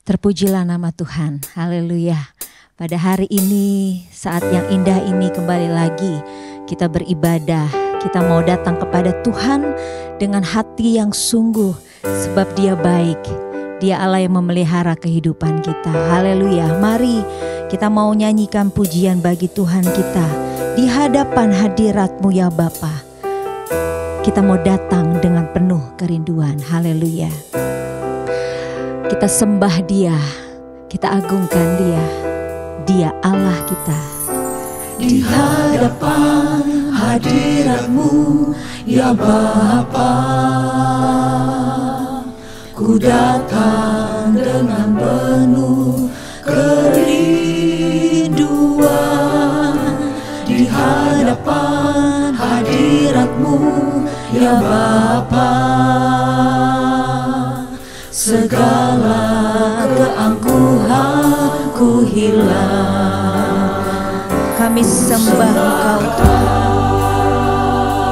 Terpujilah nama Tuhan, haleluya. Pada hari ini, saat yang indah ini kembali lagi kita beribadah. Kita mau datang kepada Tuhan dengan hati yang sungguh, sebab Dia baik. Dia Allah yang memelihara kehidupan kita, haleluya. Mari kita mau nyanyikan pujian bagi Tuhan kita di hadapan hadirat-Mu ya Bapa. Kita mau datang dengan penuh kerinduan, haleluya. Kita sembah Dia, kita agungkan Dia. Dia Allah kita. Di hadapan hadirat-Mu ya Bapa, ku datang dengan penuh kerinduan. Di hadapan hadirat-Mu ya Bapa, segala keangkuhanku hilang. Kami sembah Engkau Tuhan,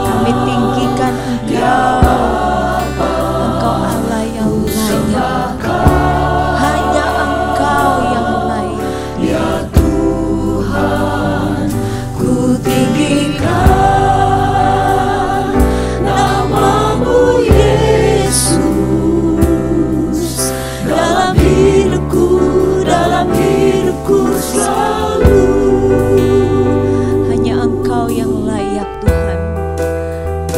kami tinggikan Engkau. Engkau Allah yang layak, hanya Engkau yang layak. Ya Tuhan, ku tinggikan nama-Mu Yesus. Dalam hidupku selalu Hanya Engkau yang layak Tuhan.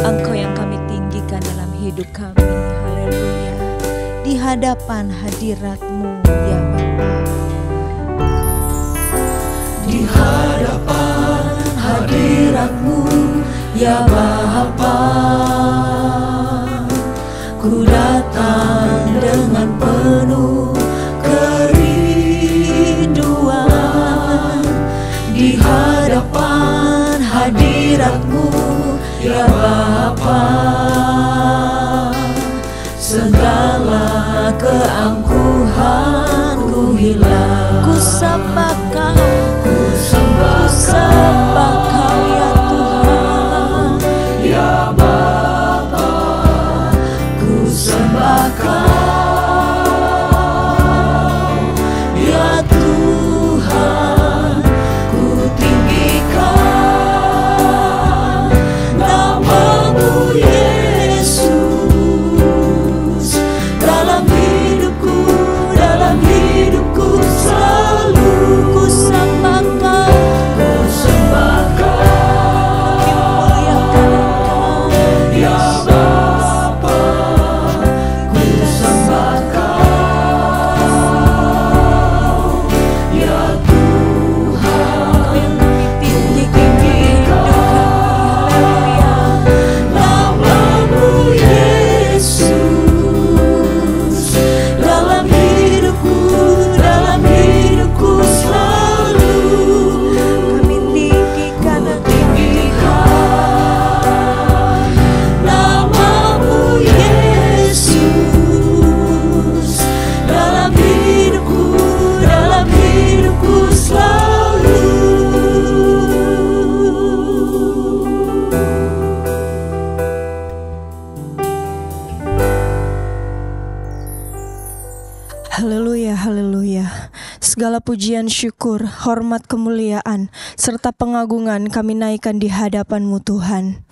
Engkau yang kami tinggikan dalam hidup kami, haleluya. Di hadapan hadirat-Mu ya Bapa. di hadapan hadirat-Mu ya Bapa, ku datang dengan penuh kerinduan. Di hadapan hadirat-Mu ya Bapa, segala keangkuhanku hilang. Ku sembah Kau, Ku sembah Kau ya Tuhan. ya Bapa, ku sembah Kau ya Tuhan, ku tinggikan nama-Mu Yesus. Dalam hidupku selalu Ku sembah Kau, ku sembah Kau muliakan Engkau. ya Bapa, ku sembah Kau ya Tuhan, Yang kami tinggikan nama-Mu Yesus. Dalam hidupku selalu kami tinggikan tinggikan nama-Mu Yesus. Dalam hidupku selalu. Haleluya, haleluya. Segala pujian, syukur, hormat, kemuliaan, serta pengagungan kami naikkan di hadapan-Mu Tuhan.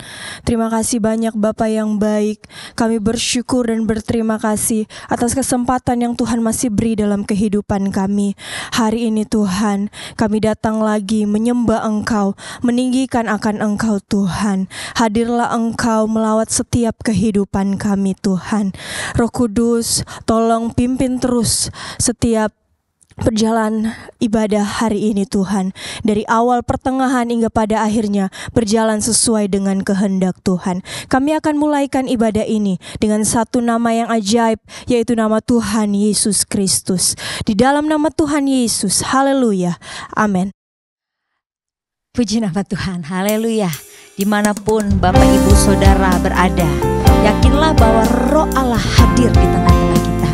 Terima kasih banyak Bapa yang baik. Kami bersyukur dan berterima kasih atas kesempatan yang Tuhan masih beri dalam kehidupan kami. Hari ini Tuhan, kami datang lagi menyembah Engkau, meninggikan akan Engkau Tuhan. Hadirlah Engkau melawat setiap kehidupan kami Tuhan. Roh Kudus, tolong pimpin terus setiap perjalanan ibadah hari ini Tuhan. Dari awal, pertengahan hingga pada akhirnya berjalan sesuai dengan kehendak Tuhan. Kami akan mulaikan ibadah ini dengan satu nama yang ajaib, yaitu nama Tuhan Yesus Kristus. Di dalam nama Tuhan Yesus, haleluya, amin. Puji nama Tuhan, haleluya. Dimanapun Bapak Ibu Saudara berada, yakinlah bahwa Roh Allah hadir di tengah-tengah kita.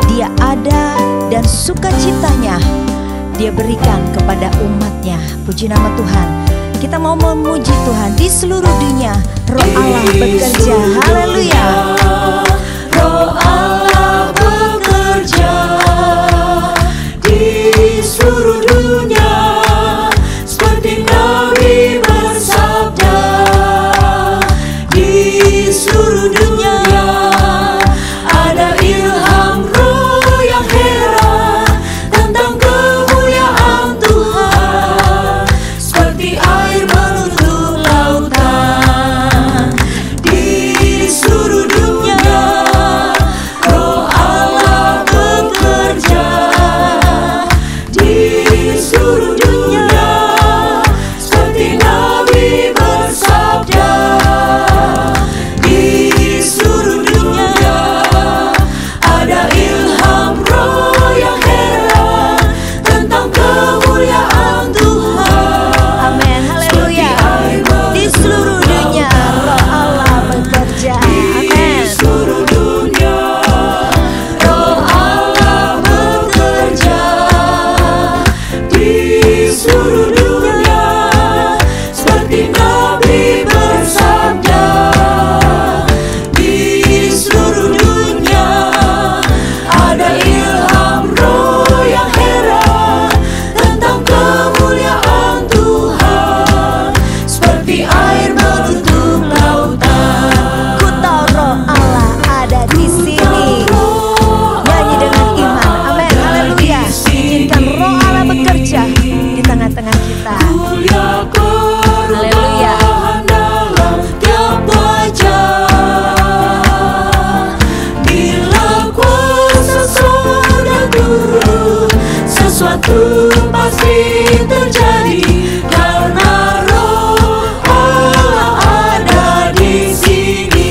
Dia ada dan sukacitanya Dia berikan kepada umatnya. Puji nama Tuhan. Kita mau memuji Tuhan di seluruh dunia. Roh Allah bekerja, haleluya. Roh Allah bekerja sesuatu pasti terjadi karena Roh Allah ada di sini.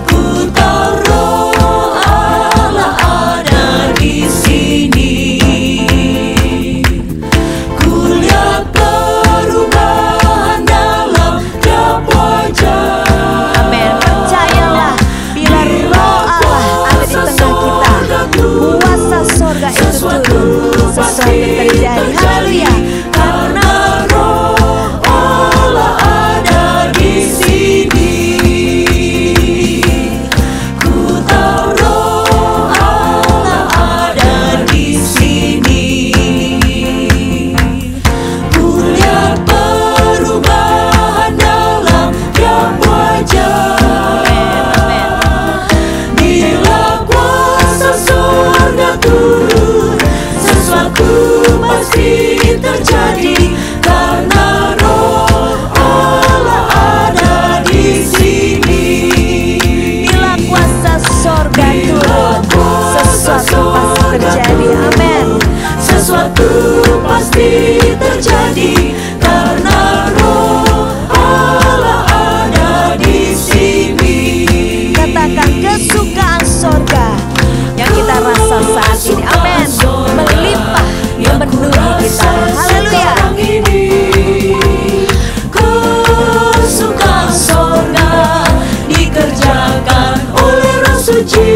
Ku tahu Roh Allah ada di sini. Ku lihat perubahan dalam tiap wajah. Amin. Percayalah, bila Roh Allah ada di tengah kita, kuasa sorga itu turun, sesuatu terjadi. Haleluya. Karena Roh Allah ada di sini. Ku tahu Roh Allah ada di sini. Ku lihat perubahan dalam tiap wajah. Bila kuasa surga turun, sesuatu pasti terjadi karena Roh Allah ada di sini. Bila kuasa sorga turun, sesuatu pasti terjadi. Amin. Sesuatu pasti terjadi karena Roh Allah ada di sini. Katakan kesukaan sorga yang kita rasa saat ini. Amin. Melimpah memenuhi kita. Haleluya. Sekarang ini kesukaan surga dikerjakan oleh Roh Suci.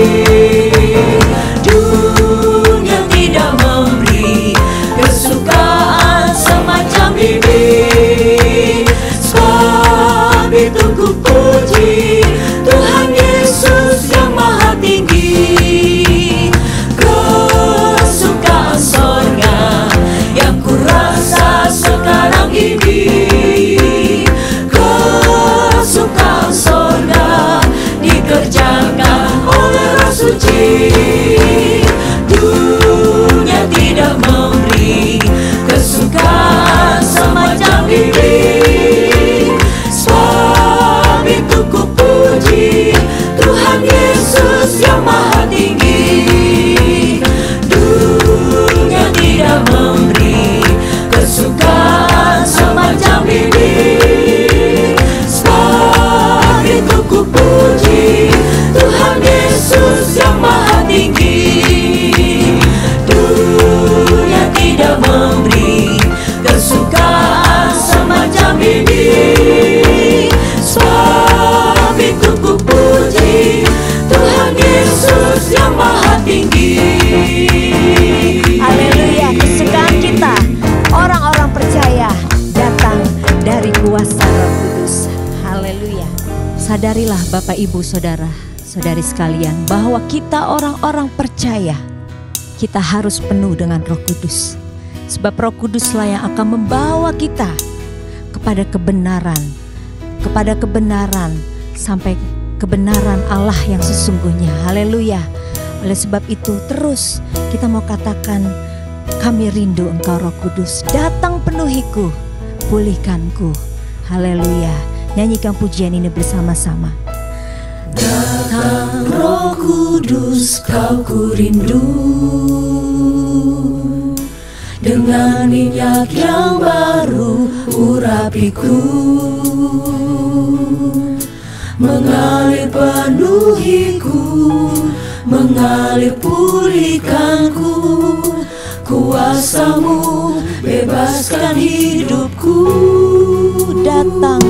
Dunia tidak memberi kesukaan semacam ini. Sebab itu ku puji Tuhan Yesus yang Maha Tinggi. Kesukaan surga yang ku rasa sekarang ini. Kesukaan surga dikerjakan oleh Roh Suci. Dunia tidak memberi kesukaan semacam ini. Sebab itu ku puji Tuhan Yesus yang Maha Tinggi. Dunia tidak memberi kesukaan semacam ini. Sebab itu ku puji Tuhan Yesus yang Maha Tinggi. Dunia tidak memberi kesukaan semacam ini. Sebab itu ku puji Tuhan Yesus yang Maha Tinggi. Haleluya. Kesukaan kita, orang-orang percaya, datang dari kuasa Roh Kudus. Haleluya. Sadarilah Bapak Ibu Saudara, saudari sekalian, bahwa kita orang-orang percaya, kita harus penuh dengan Roh Kudus. Sebab Roh Kuduslah yang akan membawa kita kepada kebenaran sampai kebenaran Allah yang sesungguhnya. Haleluya. Oleh sebab itu terus kita mau katakan, kami rindu Engkau Roh Kudus, datang penuhiku, pulihkanku. Haleluya. Nyanyikan pujian ini bersama-sama. Datang Roh Kudus, Kau ku rindu, dengan minyak yang baru urapiku, mengalir penuhiku, mengalir pulihkanku. Kuasa-Mu bebaskan hidupku. Datang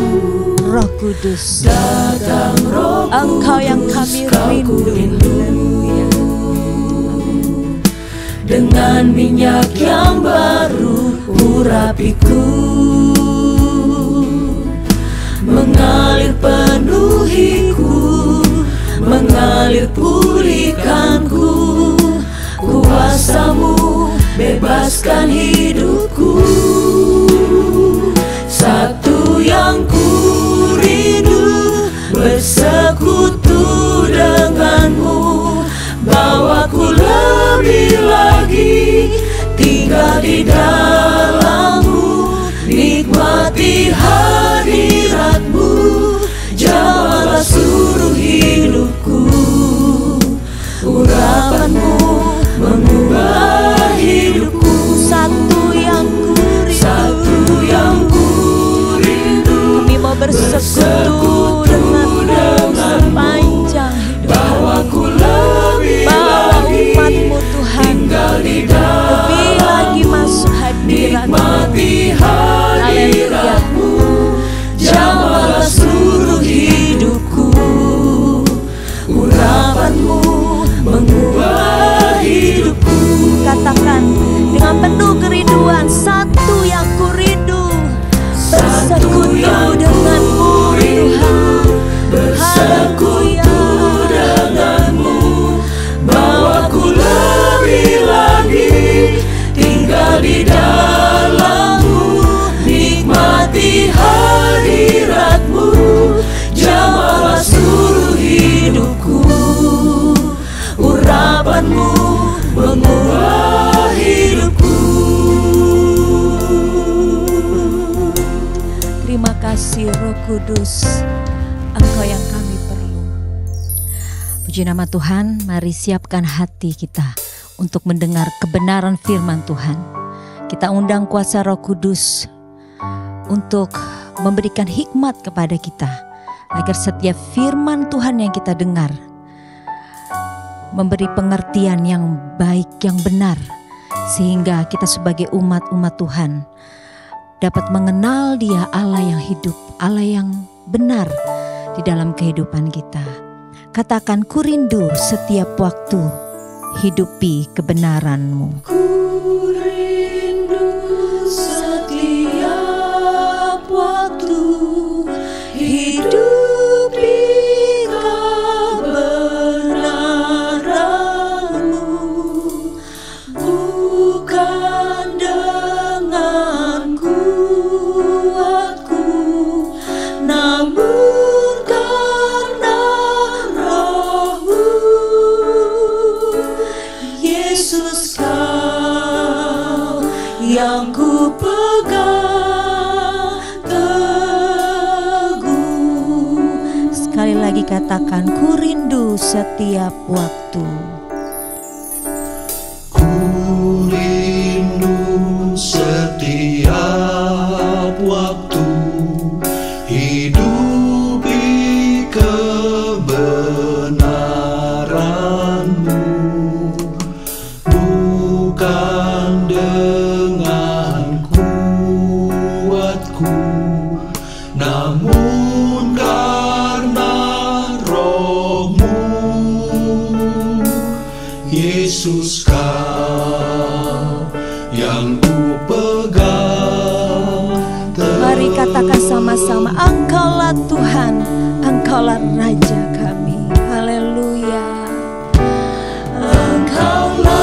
Roh Kudus, Datang Roh Kudus, Engkau yang kami Kau ku rindu. Dengan minyak yang baru urapiku, mengalir penuhiku, mengalir pulihkanku. Kuasa-Mu bebaskan hidupku. Satu yang ku rindu, bersekutu denganmu, bawaku lebih lagi tinggal di dalammu, nikmati hadiratmu, jamalah seluruh hidupku. Urapanmu mengubah bersekutu denganmu sepanjang hidup. Bawa ku lebih lagi umatmu Tuhan, tinggal di dalam, lebih lagi masuk hadirat-Mu. nikmati hadirat-Mu, jamahlah seluruh hidupku. Urapan-Mu mengubah hidupku. Katakan dengan penuh kerinduan, satu yang ku rindu, bersekutu denganmu Tuhan, Bersekutu denganmu, bawa ku lebih lagi tinggal di dalam-Mu, nikmati hadirat-Mu, jamahlah seluruh hidupku. Urapan-Mu mengubah hidupku. Terima kasih Roh Kudus, Engkau yang kami perlu. Puji nama Tuhan, mari siapkan hati kita untuk mendengar kebenaran firman Tuhan. Kita undang kuasa Roh Kudus untuk memberikan hikmat kepada kita, agar setiap firman Tuhan yang kita dengar memberi pengertian yang baik, yang benar, sehingga kita sebagai umat-umat Tuhan dapat mengenal Dia, Allah yang hidup, Allah yang benar di dalam kehidupan kita. Katakan, ku rindu setiap waktu hidupi kebenaran-Mu. Ku rindu setiap waktu hidupi kebenaran-Mu, bukan dengan kuatku, namun karena Roh-Mu. Yesus, Kau yang ku pegang teguh. Sekali lagi katakan, ku rindu setiap waktu. Ku rindu setiap waktu hidupi kebenaran-Mu, bukan dengan kuatku, namun karena Roh-Mu. Yesus, Kau yang ku pegang teguh. Mari katakan sama-sama, Engkaulah Tuhan, Engkaulah Raja kami. Haleluya. Engkaulah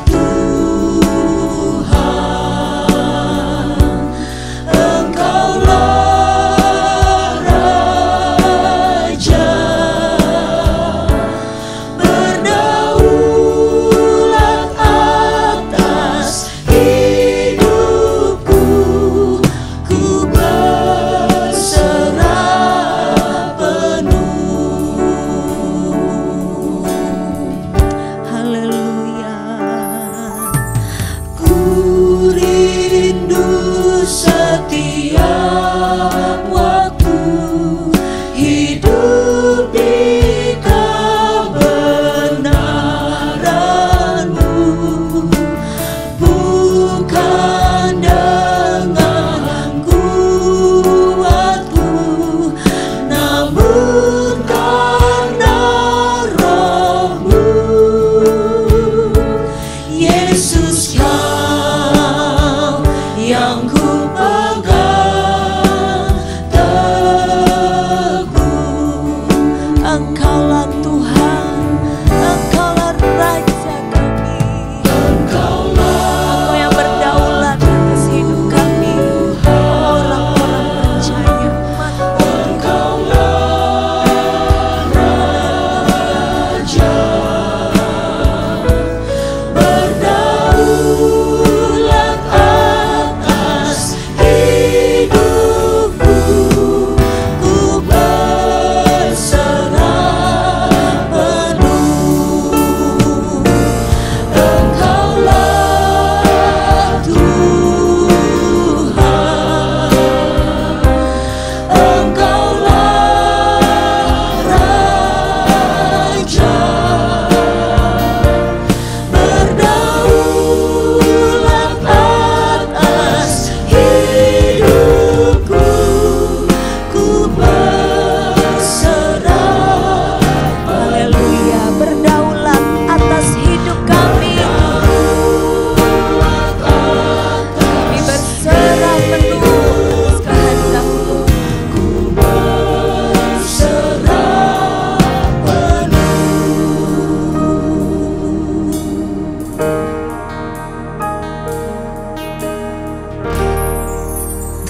Tuhan, Engkaulah Raja, berdaulat atas hidupku. Ku berserah penuh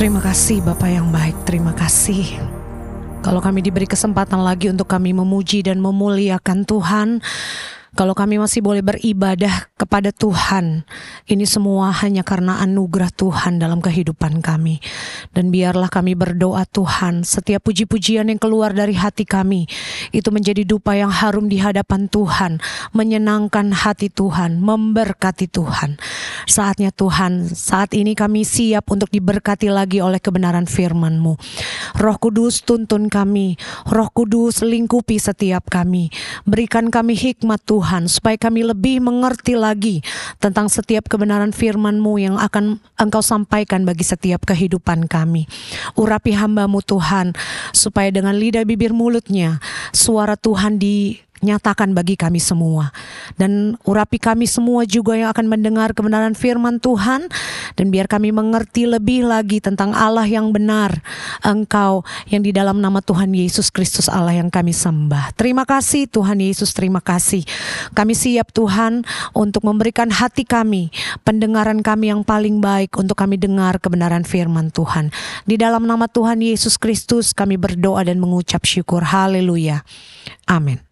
Terima kasih Bapa yang baik, terima kasih. Kalau kami diberi kesempatan lagi untuk kami memuji dan memuliakan Tuhan, kalau kami masih boleh beribadah kepada Tuhan, ini semua hanya karena anugerah Tuhan dalam kehidupan kami. Dan biarlah kami berdoa Tuhan, setiap puji-pujian yang keluar dari hati kami, itu menjadi dupa yang harum di hadapan Tuhan, menyenangkan hati Tuhan, memberkati Tuhan. Saatnya Tuhan, saat ini kami siap untuk diberkati lagi oleh kebenaran firman-Mu. Roh Kudus tuntun kami, Roh Kudus lingkupi setiap kami, berikan kami hikmat Tuhan, supaya kami lebih mengerti lagi tentang setiap kebenaran firman-Mu yang akan Engkau sampaikan bagi setiap kehidupan kami. Urapi hamba-Mu Tuhan, supaya dengan lidah bibir mulutnya, suara Tuhan dinyatakan bagi kami semua. Dan urapi kami semua juga yang akan mendengar kebenaran firman Tuhan, dan biar kami mengerti lebih lagi tentang Allah yang benar, Engkau yang di dalam nama Tuhan Yesus Kristus Allah yang kami sembah. Terima kasih Tuhan Yesus, terima kasih. Kami siap Tuhan untuk memberikan hati kami, pendengaran kami yang paling baik untuk kami dengar kebenaran firman Tuhan. Di dalam nama Tuhan Yesus Kristus kami berdoa dan mengucap syukur. Haleluya. Amin.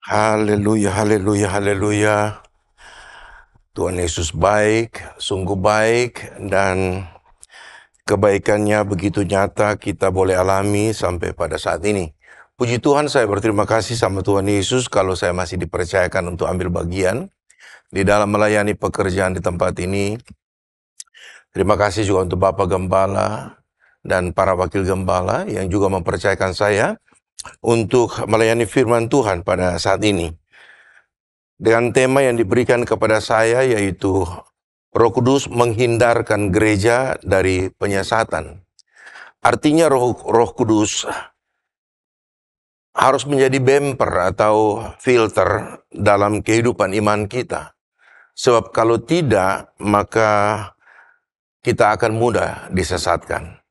Haleluya, haleluya, haleluya. Tuhan Yesus baik, sungguh baik, dan kebaikannya begitu nyata kita boleh alami sampai pada saat ini. Puji Tuhan, saya berterima kasih sama Tuhan Yesus kalau saya masih dipercayakan untuk ambil bagian di dalam melayani pekerjaan di tempat ini. Terima kasih juga untuk Bapak Gembala dan para wakil gembala yang juga mempercayakan saya untuk melayani firman Tuhan pada saat ini. Dengan tema yang diberikan kepada saya yaitu Roh Kudus menghindarkan gereja dari penyesatan. Artinya Roh Kudus harus menjadi bumper atau filter dalam kehidupan iman kita. Sebab kalau tidak, maka kita akan mudah disesatkan.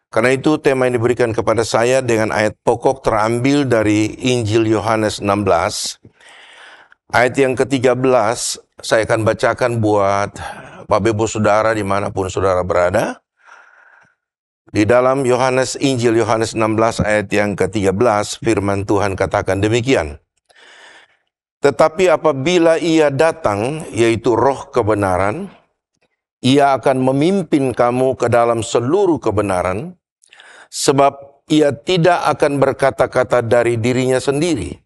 Karena itu tema yang diberikan kepada saya dengan ayat pokok terambil dari Injil Yohanes 16. Ayat yang ke-13 saya akan bacakan buat Bapak Ibu Saudara dimanapun saudara berada. Di dalam Injil Yohanes 16 ayat yang ke-13 firman Tuhan katakan demikian. Tetapi apabila ia datang, yaitu Roh kebenaran, ia akan memimpin kamu ke dalam seluruh kebenaran, sebab ia tidak akan berkata-kata dari dirinya sendiri,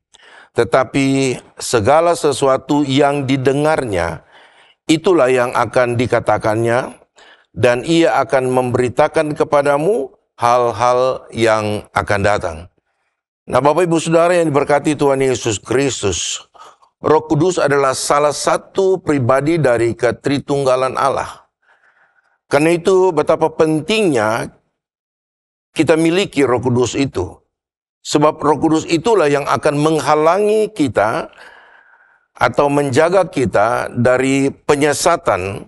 tetapi segala sesuatu yang didengarnya, itulah yang akan dikatakannya, dan ia akan memberitakan kepadamu hal-hal yang akan datang. Nah, Bapak Ibu Saudara yang diberkati Tuhan Yesus Kristus, Roh Kudus adalah salah satu pribadi dari ketritunggalan Allah. Karena itu betapa pentingnya kita miliki Roh Kudus itu. Sebab Roh Kudus itulah yang akan menghalangi kita atau menjaga kita dari penyesatan.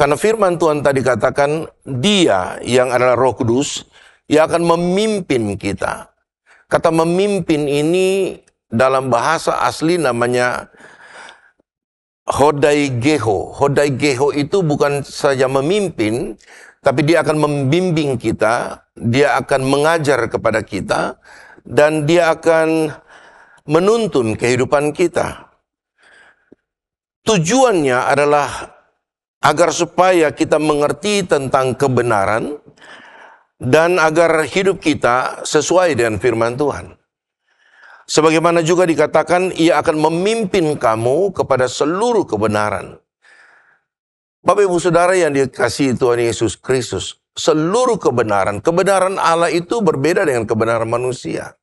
Karena firman Tuhan tadi katakan, Dia yang adalah Roh Kudus, Ia akan memimpin kita. Kata memimpin ini dalam bahasa asli namanya hodaigeho. Hodaigeho itu bukan saja memimpin, tapi dia akan membimbing kita, dia akan mengajar kepada kita, dan dia akan menuntun kehidupan kita. Tujuannya adalah agar supaya kita mengerti tentang kebenaran, dan agar hidup kita sesuai dengan firman Tuhan. Sebagaimana juga dikatakan, Ia akan memimpin kamu kepada seluruh kebenaran. Bapak Ibu Saudara yang dikasihi Tuhan Yesus Kristus, seluruh kebenaran Allah itu berbeda dengan kebenaran manusia.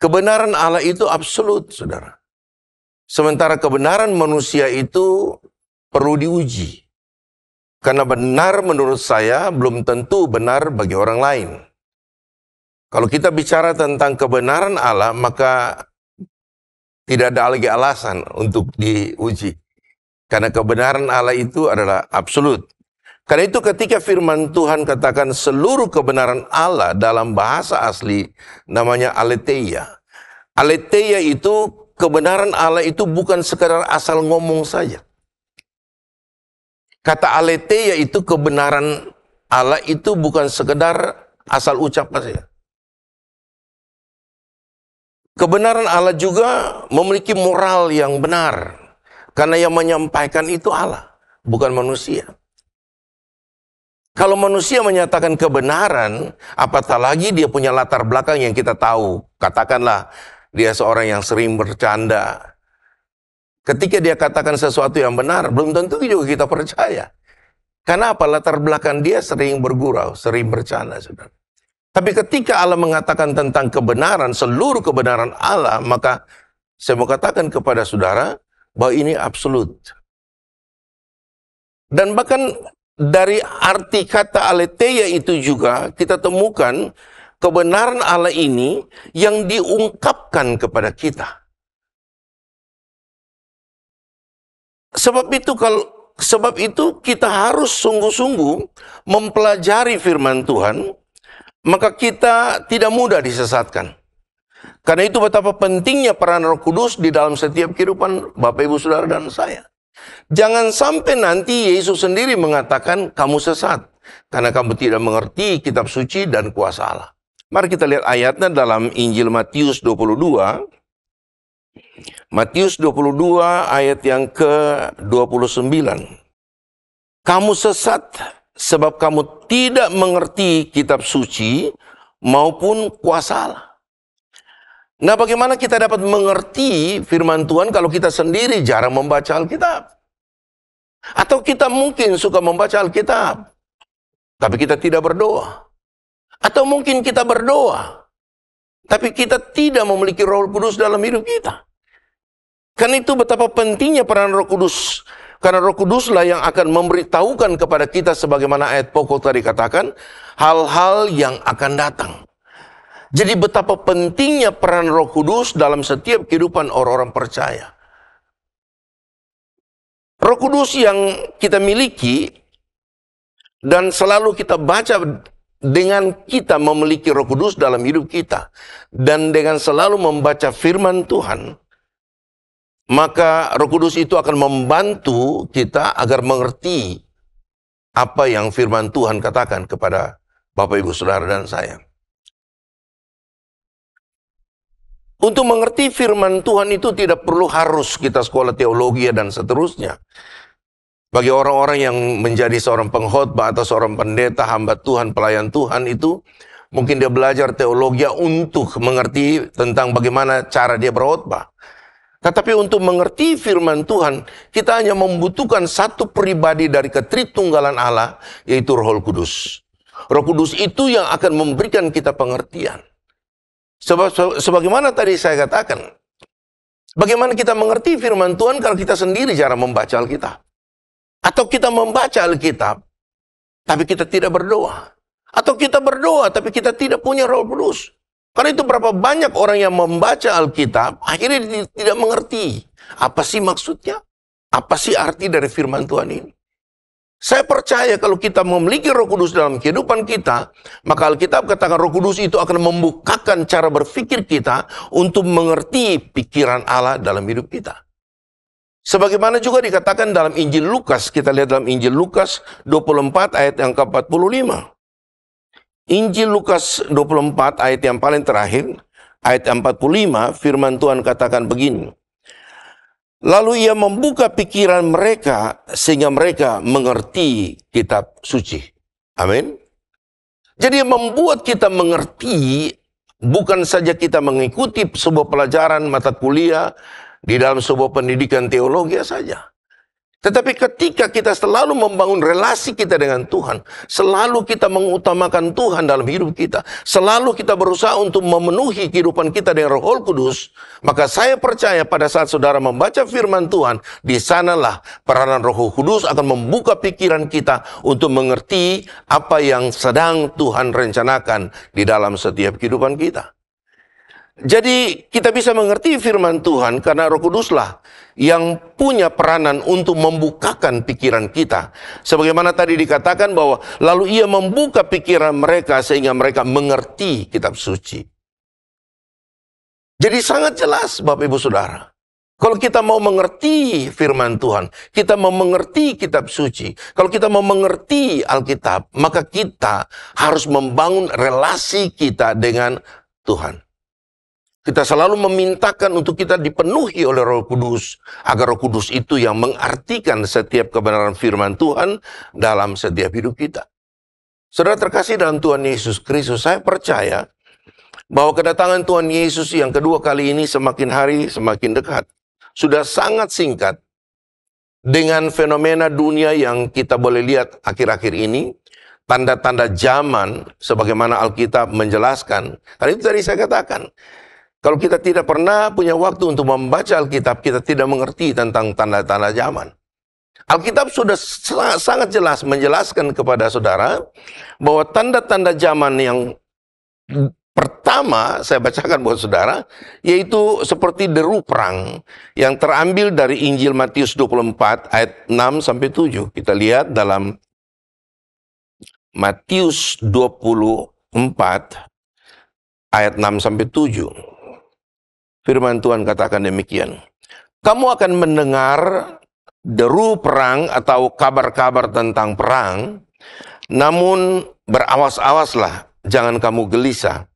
Kebenaran Allah itu absolut, saudara. Sementara kebenaran manusia itu perlu diuji. Karena benar menurut saya belum tentu benar bagi orang lain. Kalau kita bicara tentang kebenaran Allah, maka Tidak ada lagi alasan untuk diuji. Karena kebenaran Allah itu adalah absolut. Karena itu ketika firman Tuhan katakan seluruh kebenaran Allah dalam bahasa asli namanya aletheia. Aletheia itu kebenaran Allah itu bukan sekadar asal ngomong saja. Kata aletheia itu kebenaran Allah itu bukan sekedar asal ucap saja. Kebenaran Allah juga memiliki moral yang benar. Karena yang menyampaikan itu Allah, bukan manusia. Kalau manusia menyatakan kebenaran, apatah lagi dia punya latar belakang yang kita tahu. Katakanlah dia seorang yang sering bercanda. Ketika dia katakan sesuatu yang benar, belum tentu juga kita percaya. Karena apa? Latar belakang dia sering bergurau, sering bercanda, saudara. Tapi ketika Allah mengatakan tentang kebenaran, seluruh kebenaran Allah, maka saya mau katakan kepada saudara bahwa ini absolut. Dan bahkan dari arti kata aletheia itu juga kita temukan kebenaran Allah ini yang diungkapkan kepada kita. Sebab itu kita harus sungguh-sungguh mempelajari firman Tuhan, maka kita tidak mudah disesatkan. Karena itu betapa pentingnya peran Roh Kudus di dalam setiap kehidupan Bapak, Ibu, Saudara, dan saya. Jangan sampai nanti Yesus sendiri mengatakan kamu sesat karena kamu tidak mengerti kitab suci dan kuasa Allah. Mari kita lihat ayatnya dalam Injil Matius 22. Matius 22 ayat yang ke-29. Kamu sesat sebab kamu tidak mengerti kitab suci maupun kuasa Allah. Nah, bagaimana kita dapat mengerti firman Tuhan kalau kita sendiri jarang membaca Alkitab? Atau kita mungkin suka membaca Alkitab, tapi kita tidak berdoa. Atau mungkin kita berdoa, tapi kita tidak memiliki Roh Kudus dalam hidup kita. Karena itu betapa pentingnya peran Roh Kudus. Karena Roh Kuduslah yang akan memberitahukan kepada kita sebagaimana ayat pokok tadi katakan, hal-hal yang akan datang. Jadi betapa pentingnya peran Roh Kudus dalam setiap kehidupan orang-orang percaya. Roh Kudus yang kita miliki dan selalu kita baca dengan kita memiliki Roh Kudus dalam hidup kita dan dengan selalu membaca firman Tuhan, maka Roh Kudus itu akan membantu kita agar mengerti apa yang firman Tuhan katakan kepada Bapak, Ibu, Saudara, dan saya. Untuk mengerti firman Tuhan itu tidak perlu harus kita sekolah teologi dan seterusnya. Bagi orang-orang yang menjadi seorang pengkhotbah atau seorang pendeta, hamba Tuhan, pelayan Tuhan itu, mungkin dia belajar teologi untuk mengerti tentang bagaimana cara dia berkhotbah. Tetapi untuk mengerti firman Tuhan, kita hanya membutuhkan satu pribadi dari ketritunggalan Allah, yaitu Roh Kudus. Roh Kudus itu yang akan memberikan kita pengertian. Sebagaimana tadi saya katakan, bagaimana kita mengerti firman Tuhan kalau kita sendiri jarang membaca Alkitab? Atau kita membaca Alkitab, tapi kita tidak berdoa. Atau kita berdoa, tapi kita tidak punya Roh Kudus. Karena itu berapa banyak orang yang membaca Alkitab, akhirnya tidak mengerti. Apa sih maksudnya? Apa sih arti dari firman Tuhan ini? Saya percaya kalau kita memiliki Roh Kudus dalam kehidupan kita, maka Alkitab katakan Roh Kudus itu akan membukakan cara berpikir kita untuk mengerti pikiran Allah dalam hidup kita. Sebagaimana juga dikatakan dalam Injil Lukas, kita lihat dalam Injil Lukas 24 ayat yang ke-45. Injil Lukas 24 ayat yang paling terakhir, ayat 45, firman Tuhan katakan begini. Lalu ia membuka pikiran mereka sehingga mereka mengerti kitab suci. Amin. Jadi membuat kita mengerti bukan saja kita mengikuti sebuah pelajaran mata kuliah di dalam sebuah pendidikan teologi saja. Tetapi ketika kita selalu membangun relasi kita dengan Tuhan, selalu kita mengutamakan Tuhan dalam hidup kita, selalu kita berusaha untuk memenuhi kehidupan kita dengan Roh Kudus, maka saya percaya pada saat saudara membaca firman Tuhan, di sanalah peranan Roh Kudus akan membuka pikiran kita untuk mengerti apa yang sedang Tuhan rencanakan di dalam setiap kehidupan kita. Jadi kita bisa mengerti firman Tuhan karena Roh Kuduslah yang punya peranan untuk membukakan pikiran kita. Sebagaimana tadi dikatakan bahwa lalu ia membuka pikiran mereka sehingga mereka mengerti kitab suci. Jadi sangat jelas Bapak Ibu Saudara. Kalau kita mau mengerti firman Tuhan, kita mau mengerti kitab suci, kalau kita mau mengerti Alkitab, maka kita harus membangun relasi kita dengan Tuhan. Kita selalu memintakan untuk kita dipenuhi oleh Roh Kudus, agar Roh Kudus itu yang mengartikan setiap kebenaran firman Tuhan dalam setiap hidup kita. Saudara terkasih dalam Tuhan Yesus Kristus, saya percaya bahwa kedatangan Tuhan Yesus yang kedua kali ini semakin hari semakin dekat. Sudah sangat singkat dengan fenomena dunia yang kita boleh lihat akhir-akhir ini, tanda-tanda zaman sebagaimana Alkitab menjelaskan. Karena itu tadi saya katakan, kalau kita tidak pernah punya waktu untuk membaca Alkitab, kita tidak mengerti tentang tanda-tanda zaman. Alkitab sudah sangat jelas menjelaskan kepada saudara bahwa tanda-tanda zaman yang pertama saya bacakan buat saudara, yaitu seperti deru perang yang terambil dari Injil Matius 24 ayat 6-7. Kita lihat dalam Matius 24 ayat 6-7. Firman Tuhan katakan demikian. Kamu akan mendengar deru perang atau kabar-kabar tentang perang, namun berawas-awaslah, jangan kamu gelisah.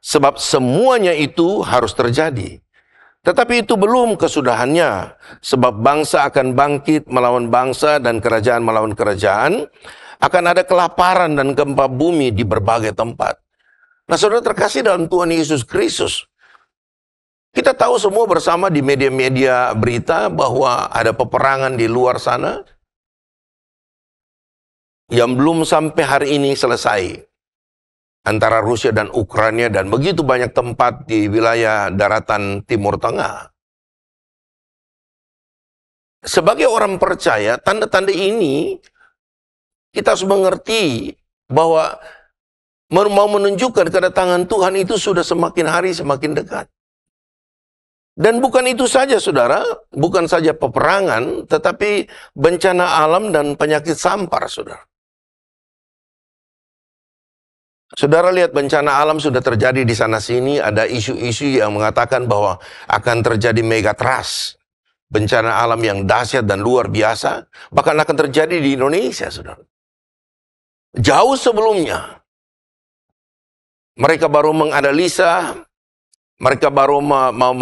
Sebab semuanya itu harus terjadi. Tetapi itu belum kesudahannya. Sebab bangsa akan bangkit melawan bangsa dan kerajaan melawan kerajaan. Akan ada kelaparan dan gempa bumi di berbagai tempat. Nah saudara terkasih dalam Tuhan Yesus Kristus, kita tahu semua bersama di media-media berita bahwa ada peperangan di luar sana yang belum sampai hari ini selesai. Antara Rusia dan Ukraina dan begitu banyak tempat di wilayah daratan Timur Tengah. Sebagai orang percaya, tanda-tanda ini kita harus mengerti bahwa mau menunjukkan kedatangan Tuhan itu sudah semakin hari semakin dekat. Dan bukan itu saja saudara, bukan saja peperangan, tetapi bencana alam dan penyakit sampar saudara. Saudara lihat bencana alam sudah terjadi di sana-sini, ada isu-isu yang mengatakan bahwa akan terjadi megatrust. Bencana alam yang dahsyat dan luar biasa, bahkan akan terjadi di Indonesia, saudara. Jauh sebelumnya, mereka baru menganalisa, mereka baru mau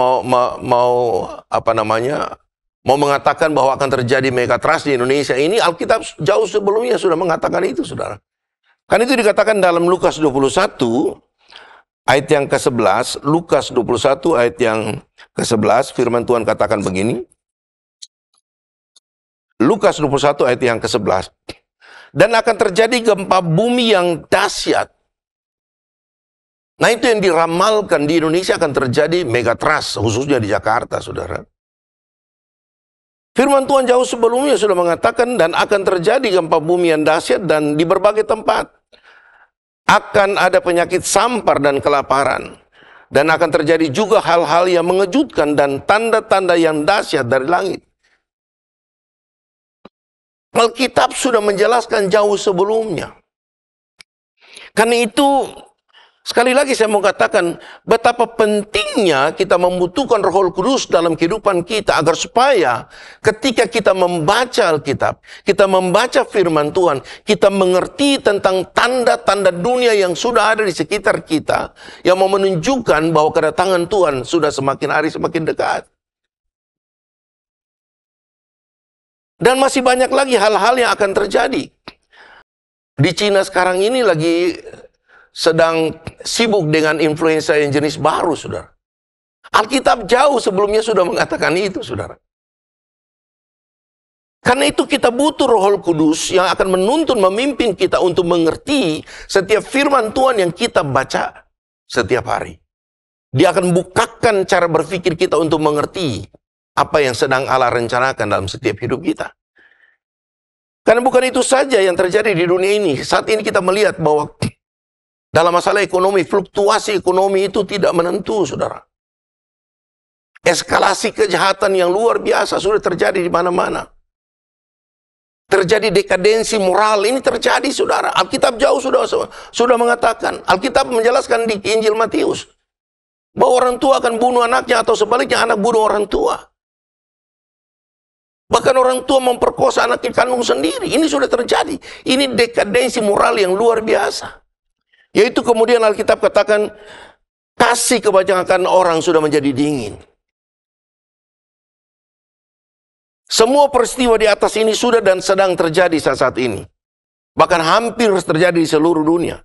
mengatakan bahwa akan terjadi megatrust di Indonesia. Ini Alkitab jauh sebelumnya sudah mengatakan itu, saudara. Kan itu dikatakan dalam Lukas 21 ayat yang ke-11, Lukas 21 ayat yang ke-11, firman Tuhan katakan begini. Lukas 21 ayat yang ke-11. Dan akan terjadi gempa bumi yang dahsyat. Nah itu yang diramalkan di Indonesia akan terjadi megatrust, khususnya di Jakarta, saudara. Firman Tuhan jauh sebelumnya sudah mengatakan dan akan terjadi gempa bumi yang dahsyat dan di berbagai tempat. Akan ada penyakit sampar dan kelaparan. Dan akan terjadi juga hal-hal yang mengejutkan dan tanda-tanda yang dahsyat dari langit. Alkitab sudah menjelaskan jauh sebelumnya. Karena itu, sekali lagi saya mau katakan betapa pentingnya kita membutuhkan Roh Kudus dalam kehidupan kita agar supaya ketika kita membaca Alkitab, kita membaca firman Tuhan, kita mengerti tentang tanda-tanda dunia yang sudah ada di sekitar kita yang mau menunjukkan bahwa kedatangan Tuhan sudah semakin hari semakin dekat. Dan masih banyak lagi hal-hal yang akan terjadi. Di Cina sekarang ini lagi sedang sibuk dengan influenza yang jenis baru, saudara. Alkitab jauh sebelumnya sudah mengatakan itu, saudara. Karena itu kita butuh Roh Kudus yang akan menuntun, memimpin kita untuk mengerti setiap firman Tuhan yang kita baca setiap hari. Dia akan bukakan cara berpikir kita untuk mengerti apa yang sedang Allah rencanakan dalam setiap hidup kita. Karena bukan itu saja yang terjadi di dunia ini. Saat ini kita melihat bahwa Dalam masalah ekonomi, fluktuasi ekonomi itu tidak menentu, saudara. Eskalasi kejahatan yang luar biasa sudah terjadi di mana-mana. Terjadi dekadensi moral, ini terjadi, saudara. Alkitab jauh sudah mengatakan. Alkitab menjelaskan di Injil Matius bahwa orang tua akan bunuh anaknya, atau sebaliknya anak bunuh orang tua. Bahkan orang tua memperkosa anak kandung sendiri. Ini sudah terjadi. Ini dekadensi moral yang luar biasa. Yaitu kemudian Alkitab katakan, kasih kebanyakan orang sudah menjadi dingin. Semua peristiwa di atas ini sudah dan sedang terjadi saat ini. Bahkan hampir terjadi di seluruh dunia.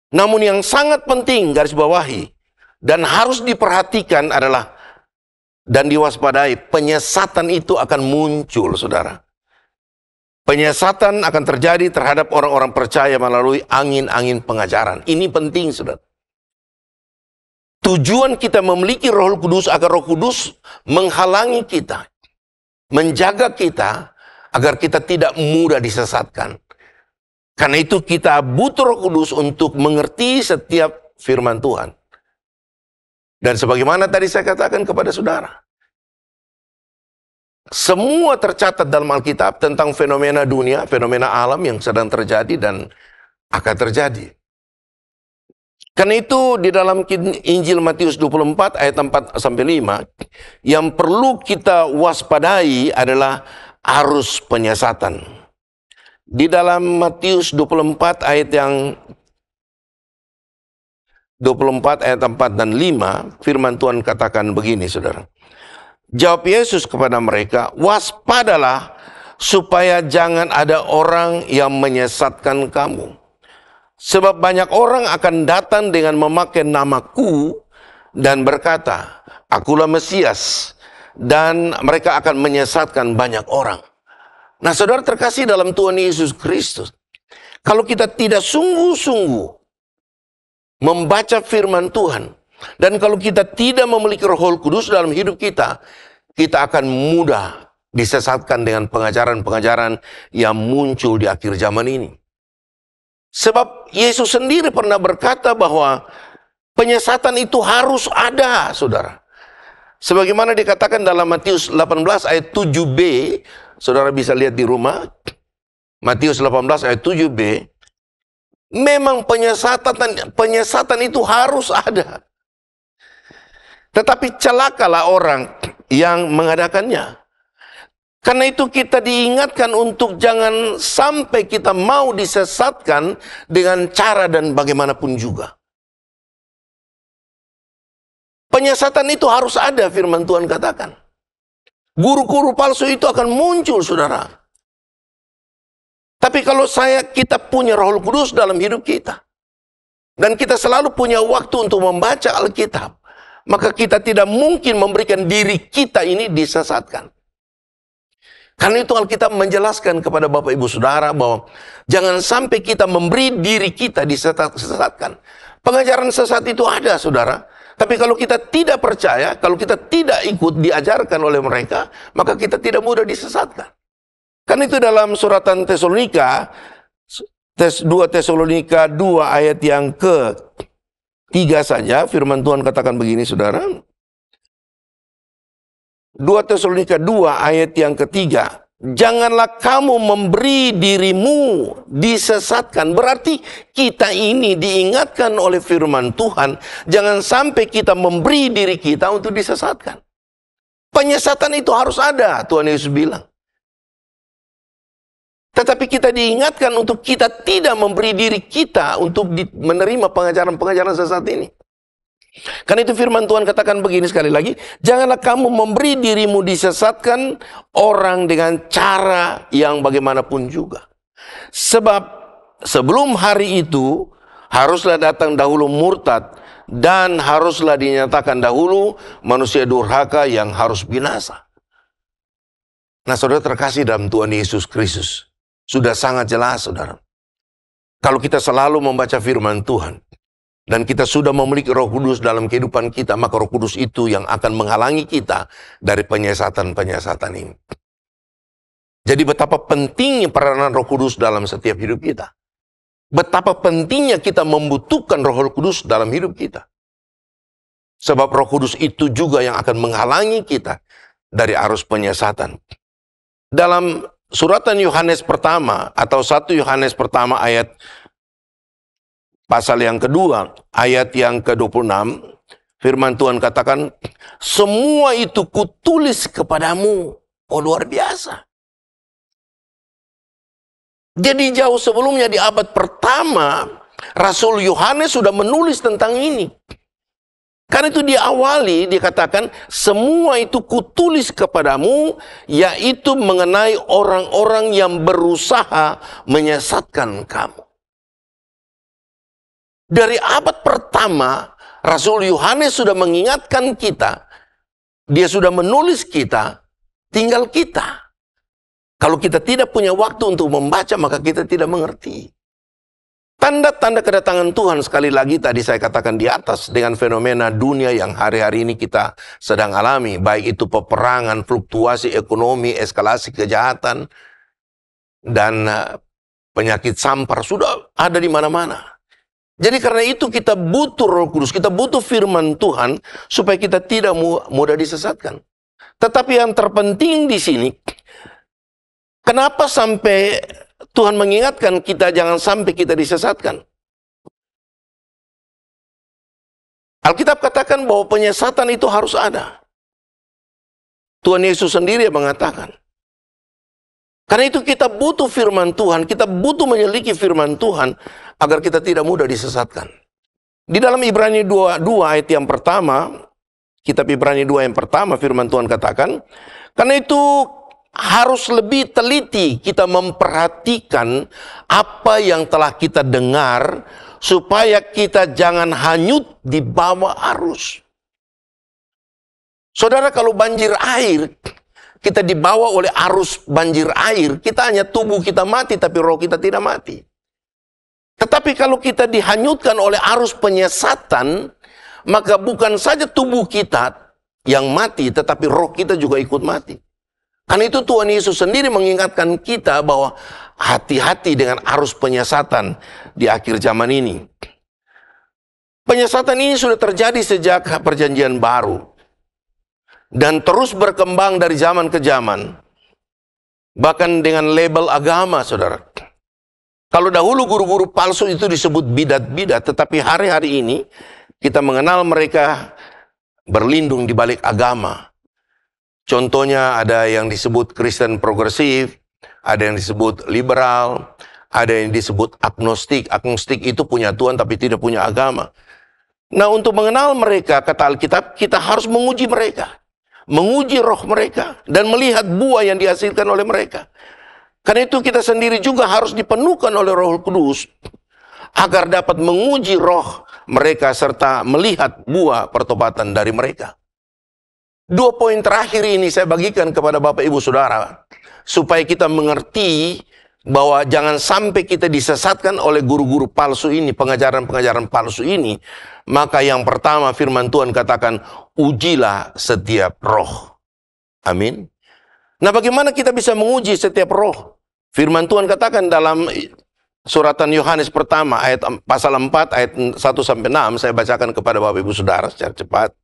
Namun yang sangat penting garis bawahi dan harus diperhatikan adalah dan diwaspadai, penyesatan itu akan muncul, saudara. Penyesatan akan terjadi terhadap orang-orang percaya melalui angin-angin pengajaran. Ini penting, saudara. Tujuan kita memiliki Roh Kudus agar Roh Kudus menghalangi kita, menjaga kita agar kita tidak mudah disesatkan. Karena itu kita butuh Roh Kudus untuk mengerti setiap firman Tuhan. Dan sebagaimana tadi saya katakan kepada saudara, semua tercatat dalam Alkitab tentang fenomena dunia, fenomena alam yang sedang terjadi dan akan terjadi. Karena itu di dalam Injil Matius 24 ayat 4-5, yang perlu kita waspadai adalah arus penyesatan. Di dalam Matius 24 ayat 4 dan 5, firman Tuhan katakan begini, saudara. Jawab Yesus kepada mereka, waspadalah supaya jangan ada orang yang menyesatkan kamu. Sebab banyak orang akan datang dengan memakai namaku dan berkata, akulah Mesias. Dan mereka akan menyesatkan banyak orang. Nah, saudara terkasih dalam Tuhan Yesus Kristus, kalau kita tidak sungguh-sungguh membaca firman Tuhan, dan kalau kita tidak memiliki Roh Kudus dalam hidup kita, kita akan mudah disesatkan dengan pengajaran-pengajaran yang muncul di akhir zaman ini. Sebab Yesus sendiri pernah berkata bahwa penyesatan itu harus ada, saudara. Sebagaimana dikatakan dalam Matius 18 ayat 7b, saudara bisa lihat di rumah, Matius 18 ayat 7b, memang penyesatan itu harus ada. Tetapi celakalah orang yang mengadakannya. Karena itu kita diingatkan untuk jangan sampai kita mau disesatkan dengan cara dan bagaimanapun juga. Penyesatan itu harus ada, firman Tuhan katakan. Guru-guru palsu itu akan muncul, saudara. Tapi kalau kita punya Roh Kudus dalam hidup kita, dan kita selalu punya waktu untuk membaca Alkitab, maka kita tidak mungkin memberikan diri kita ini disesatkan. Karena itu Alkitab menjelaskan kepada Bapak Ibu Saudara bahwa jangan sampai kita memberi diri kita disesatkan. Pengajaran sesat itu ada, saudara. Tapi kalau kita tidak percaya, kalau kita tidak ikut diajarkan oleh mereka, maka kita tidak mudah disesatkan. Kan itu dalam suratan Tesalonika, 2 Tesalonika 2 ayat yang ke-3 saja, firman Tuhan katakan begini, saudara. 2 Tesalonika 2 ayat yang ke-3. Janganlah kamu memberi dirimu disesatkan. Berarti kita ini diingatkan oleh firman Tuhan, jangan sampai kita memberi diri kita untuk disesatkan. Penyesatan itu harus ada, Tuhan Yesus bilang. Tetapi kita diingatkan untuk kita tidak memberi diri kita untuk menerima pengajaran-pengajaran sesat ini. Karena itu firman Tuhan katakan begini sekali lagi, janganlah kamu memberi dirimu disesatkan orang dengan cara yang bagaimanapun juga. Sebab sebelum hari itu haruslah datang dahulu murtad dan haruslah dinyatakan dahulu manusia durhaka yang harus binasa. Nah, saudara terkasih dalam Tuhan Yesus Kristus, sudah sangat jelas, saudara. Kalau kita selalu membaca firman Tuhan, dan kita sudah memiliki Roh Kudus dalam kehidupan kita, maka Roh Kudus itu yang akan menghalangi kita dari penyesatan-penyesatan ini. Jadi betapa pentingnya peranan Roh Kudus dalam setiap hidup kita. betapa pentingnya kita membutuhkan Roh Kudus dalam hidup kita. Sebab Roh Kudus itu juga yang akan menghalangi kita dari arus penyesatan. Dalam suratan Yohanes pertama atau 1 Yohanes pertama ayat pasal yang kedua, ayat yang ke-26, firman Tuhan katakan, semua itu kutulis kepadamu. Oh, luar biasa. Jadi jauh sebelumnya di abad pertama, Rasul Yohanes sudah menulis tentang ini. Karena itu diawali, dikatakan, semua itu kutulis kepadamu, yaitu mengenai orang-orang yang berusaha menyesatkan kamu. Dari abad pertama, Rasul Yohanes sudah mengingatkan kita, dia sudah menulis kita, tinggal kita. Kalau kita tidak punya waktu untuk membaca, maka kita tidak mengerti. Tanda-tanda kedatangan Tuhan, sekali lagi tadi saya katakan di atas, dengan fenomena dunia yang hari-hari ini kita sedang alami, baik itu peperangan, fluktuasi ekonomi, eskalasi kejahatan, dan penyakit sampar, sudah ada di mana-mana. Jadi karena itu kita butuh Roh Kudus, kita butuh firman Tuhan, supaya kita tidak mudah disesatkan. Tetapi yang terpenting di sini, kenapa sampai Tuhan mengingatkan kita jangan sampai kita disesatkan? Alkitab katakan bahwa penyesatan itu harus ada. Tuhan Yesus sendiri yang mengatakan. Karena itu kita butuh firman Tuhan, kita butuh menyelidiki firman Tuhan agar kita tidak mudah disesatkan. Di dalam Ibrani 2 ayat yang pertama, kitab Ibrani 2 yang pertama, firman Tuhan katakan, karena itu harus lebih teliti kita memperhatikan apa yang telah kita dengar, supaya kita jangan hanyut di bawah arus. Saudara, kalau banjir air, kita dibawa oleh arus banjir air, kita hanya tubuh kita mati, tapi roh kita tidak mati. Tetapi kalau kita dihanyutkan oleh arus penyesatan, maka bukan saja tubuh kita yang mati, tetapi roh kita juga ikut mati. Karena itu Tuhan Yesus sendiri mengingatkan kita bahwa hati-hati dengan arus penyesatan di akhir zaman ini. Penyesatan ini sudah terjadi sejak perjanjian baru. Dan terus berkembang dari zaman ke zaman. Bahkan dengan label agama, saudara. Kalau dahulu guru-guru palsu itu disebut bidat-bidat, tetapi hari-hari ini kita mengenal mereka berlindung di balik agama. Contohnya ada yang disebut Kristen progresif, ada yang disebut liberal, ada yang disebut agnostik. Agnostik itu punya Tuhan tapi tidak punya agama. Nah, untuk mengenal mereka, kata Alkitab, kita harus menguji mereka. Menguji roh mereka dan melihat buah yang dihasilkan oleh mereka. Karena itu kita sendiri juga harus dipenuhkan oleh Roh Kudus agar dapat menguji roh mereka serta melihat buah pertobatan dari mereka. 2 poin terakhir ini saya bagikan kepada Bapak Ibu Saudara, supaya kita mengerti bahwa jangan sampai kita disesatkan oleh guru-guru palsu ini, pengajaran-pengajaran palsu ini. Maka yang pertama firman Tuhan katakan, ujilah setiap roh. Amin. Nah, bagaimana kita bisa menguji setiap roh? Firman Tuhan katakan dalam suratan Yohanes pertama ayat pasal 4 ayat 1-6, saya bacakan kepada Bapak Ibu Saudara secara cepat.